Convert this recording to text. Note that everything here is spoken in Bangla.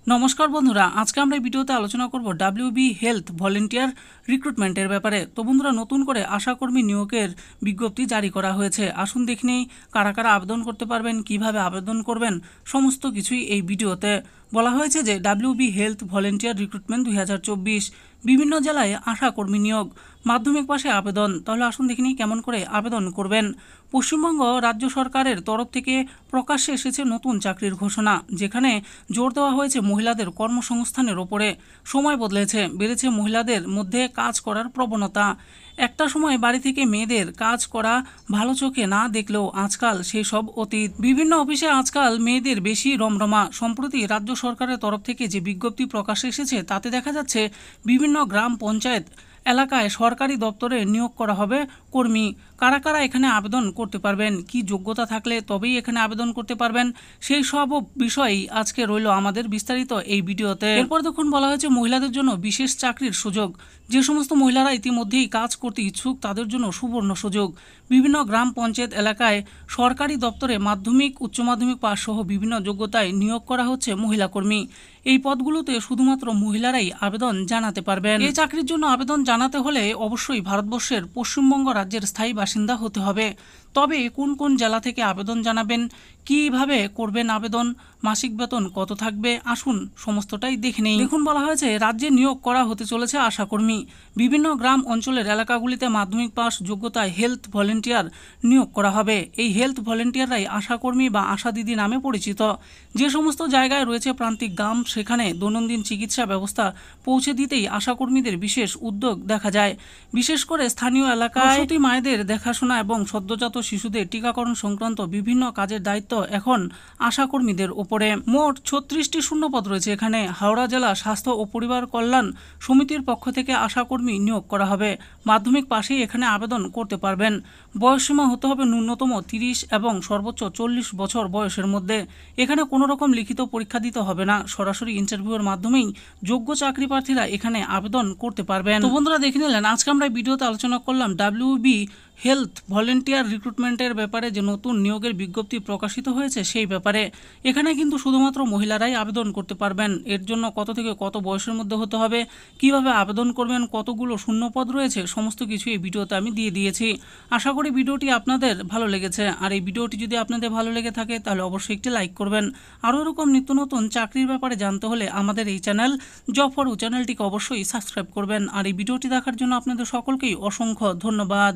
নমস্কার বন্ধুরা, আজকে আমরা এই ভিডিওতে আলোচনা করব ডাব্লিউবি হেলথ ভলেন্টিয়ার রিক্রুটমেন্টের ব্যাপারে। তো বন্ধুরা, নতুন করে আশাকর্মী নিয়োগের বিজ্ঞপ্তি জারি করা হয়েছে। আসুন দেখে নেই কারা কারা আবেদন করতে পারবেন, কিভাবে আবেদন করবেন, সমস্ত কিছুই এই ভিডিওতে বলা হয়েছে। যে ডাব্লিউবি হেলথ ভলেন্টিয়ার রিক্রুটমেন্ট 2024 বিভিন্ন জেলায় আশাকর্মী নিয়োগ, মাধ্যমিক পাশে আবেদন। তাহলে আসুন দেখে নিই কেমন করে আবেদন করবেন। পশ্চিমবঙ্গ রাজ্য সরকারের তরফ থেকে প্রকাশ্যে এসেছে নতুন চাকরির ঘোষণা, যেখানে জোর দেওয়া হয়েছে মহিলাদের কর্মসংস্থানের ওপরে। সময় বদলেছে, বেড়েছে মহিলাদের মধ্যে কাজ করার প্রবণতা। একটা সময় বাড়ি থেকে মেয়েদের কাজ করা ভালো চোখে না দেখলেও আজকাল সেই সব অতীত। বিভিন্ন অফিসে আজকাল মেয়েদের বেশি রমরমা। সম্প্রতি রাজ্য সরকারের তরফ থেকে যে বিজ্ঞপ্তি প্রকাশ্যে এসেছে তাতে দেখা যাচ্ছে বিভিন্ন গ্রাম পঞ্চায়েত এলাকায় সরকারি দপ্তরে নিয়োগ করা হবে কর্মী। কারা কারা এখানে আবেদন করতে পারবেন, কি যোগ্যতা থাকলে তবেই এখানে আবেদন করতে পারবেন, সেই সব বিষয়ই আজকে রইল আমাদের বিস্তারিত এই ভিডিওতে। এরপর দেখুন বলা হয়েছে মহিলাদের জন্য বিশেষ চাকরির সুযোগ। যে সমস্ত মহিলারা ইতিমধ্যেই কাজ করতে ইচ্ছুক তাদের জন্য সুবর্ণ সুযোগ। বিভিন্ন গ্রাম পঞ্চায়েত এলাকায় সরকারি দপ্তরে মাধ্যমিক, উচ্চ মাধ্যমিক পাস সহ বিভিন্ন যোগ্যতায় নিয়োগ করা হচ্ছে মহিলা কর্মী। এই পদগুলোতে শুধুমাত্র মহিলারাই আবেদন জানাতে পারবেন। এই চাকরির জন্য আবেদন জানাতে হলে অবশ্যই ভারতবর্ষের পশ্চিমবঙ্গ রাজ্যের স্থায়ী বাসিন্দা হতে হবে। তবে কোন কোন জেলা থেকে আবেদন জানাবেন, কিভাবে করবেন আবেদন, মাসিক বেতন কত থাকবে, আসুন সমস্তটাই দেখে নেই। দেখুন বলা হয়েছে রাজ্যে নিয়োগ করা হতে চলেছে আশাকর্মী। বিভিন্ন গ্রাম অঞ্চলের এলাকাগুলিতে মাধ্যমিক পাস যোগ্যতায় হেলথ ভলেন্টিয়ার নিয়োগ করা হবে। এই হেলথ ভলেন্টিয়াররাই আশাকর্মী বা আশা দিদি নামে পরিচিত। যে সমস্ত জায়গায় রয়েছে প্রান্তিক গ্রাম, সেখানে দৈনন্দিন চিকিৎসা ব্যবস্থা পৌঁছে দিতেই আশাকর্মীদের বিশেষ উদ্যোগ দেখা যায়। বিশেষ করে স্থানীয় এলাকায় প্রসূতি মায়েদের দেখাশোনা এবং সদ্যজাত শিশুদের টিকাকরণ সংক্রান্ত বিভিন্ন কাজের দায়িত্ব এখন আশাকর্মীদের উপরে। মোট 36টি শূন্যপদ রয়েছে এখানে। হাওড়া জেলা স্বাস্থ্য ও পরিবার কল্যাণ সমিতির পক্ষ থেকে আশাকর্মী নিয়োগ করা হবে। মাধ্যমিক পাশেই এখানে আবেদন করতে পারবেন। বয়সসীমা হতে হবে ন্যূনতম 30 এবং সর্বোচ্চ 40 বছর বয়সের মধ্যে। এখানে কোনো রকম লিখিত পরীক্ষা দিতে হবে না, সরাসরি ইন্টারভিউয়ের মাধ্যমেই যোগ্য চাকরি প্রার্থীরা এখানে আবেদন করতে পারবেন। তো বন্ধুরা, দেখে নিলেন আজকে আমরা ভিডিওতে আলোচনা করলাম ডাব্লিউবি হেলথ ভলেন্টিয়ার রিক্রুটমেন্টের ব্যাপারে, যে নতুন নিয়োগের বিজ্ঞপ্তি প্রকাশিত হয়েছে সেই ব্যাপারে। এখানে কিন্তু শুধুমাত্র মহিলারাই আবেদন করতে পারবেন। এর জন্য কত থেকে কত বয়সের মধ্যে হতে হবে, কিভাবে আবেদন করবেন, কতগুলো শূন্যপদ রয়েছে, সমস্ত কিছু এই ভিডিওতে আমি দিয়ে দিয়েছি। আশা করি ভিডিওটি আপনাদের ভালো লেগেছে। আর এই ভিডিওটি যদি আপনাদের ভালো লেগে থাকে তাহলে অবশ্যই একটি লাইক করবেন। আরও এরকম নিত্য নতুন চাকরির ব্যাপারে জানতে হলে আমাদের এই চ্যানেল জব ফর ইউ চ্যানেলটিকে অবশ্যই সাবস্ক্রাইব করবেন। আর এই ভিডিওটি দেখার জন্য আপনাদের সকলকেই অসংখ্য ধন্যবাদ।